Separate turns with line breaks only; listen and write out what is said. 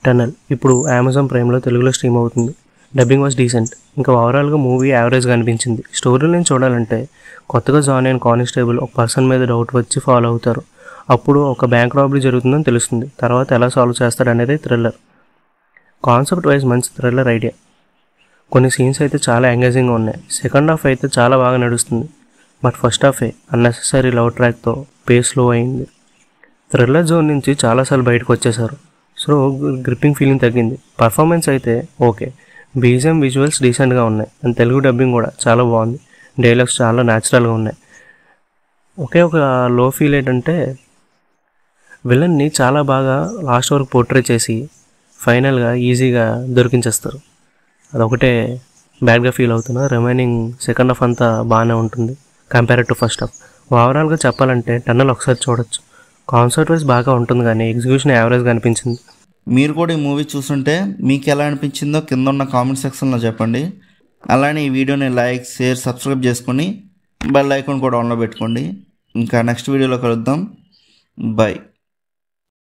Tunnel ఇప్పుడు Amazon ప్రైమ్లో తెలుగులో stream అవుతుంది. Dubbing was decent. ఇంకా ఓవరాల్గా మూవీ యావరేజ్గా అనిపించింది. స్టోరీని చూడాలంటే కొత్తగా జాయిన్ అయిన కానిస్టేబుల్ ఒక పర్సన్ మీద డౌట్ వచ్చి ఫాలో అవుతారు. అప్పుడు ఒక బ్యాంక్ రాబరీ జరుగుతుందని తెలుస్తుంది. తర్వాత ఎలా సాల్వ్ చేస్తాడు అనేది థ్రిల్లర్. కాన్సెప్ట్ వైజ్ మంచి థ్రిల్లర్ ఐడియా. కొన్ని సీన్స్ అయితే చాలా ఎంగేజింగ్గా ఉన్నాయి. సెకండ్ హాఫ్ అయితే చాలా బాగా నడుస్తుంది. బట్ ఫస్ట్ హాఫే అన్నెసెసరీ లవ్ ట్రాక్తో పేస్ స్లో అయింది. థ్రిల్లర్ జోన్ నుంచి చాలాసార్లు బయటకు వచ్చేసారు. సో గ్రిప్పింగ్ ఫీలింగ్ తగ్గింది. పర్ఫార్మెన్స్ అయితే ఓకే. బీజిఎం విజువల్స్ డీసెంట్గా ఉన్నాయి. అండ్ తెలుగు డబ్బింగ్ కూడా చాలా బాగుంది. డైలాగ్స్ చాలా న్యాచురల్గా ఉన్నాయి. ఒకే ఒక లో ఫీల్ ఏంటంటే విలన్ని చాలా బాగా లాస్ట్ వరకు పోర్ట్రే చేసి ఫైనల్గా ఈజీగా దొరికించేస్తారు. అదొకటే బ్యాడ్గా ఫీల్ అవుతున్నా. రిమైనింగ్ సెకండ్ హాఫ్ అంతా బాగానే ఉంటుంది కంపేర్ టు ఫస్ట్ హాఫ్. ఓవరాల్గా చెప్పాలంటే టన్నల్ ఒకసారి చూడొచ్చు. కాన్సెప్ట్ వైజ్ బాగా ఉంటుంది కానీ ఎగ్జిక్యూషన్ యావరేజ్గా అనిపించింది.
మీరు కూడా ఈ మూవీ చూస్తుంటే మీకు ఎలా అనిపించిందో కింద ఉన్న కామెంట్ సెక్షన్లో చెప్పండి. అలానే ఈ వీడియోని లైక్, షేర్, సబ్స్క్రైబ్ చేసుకొని బెల్ ఐకాన్ కూడా ఆన్లో పెట్టుకోండి. ఇంకా నెక్స్ట్ వీడియోలో కలుద్దాం. బై.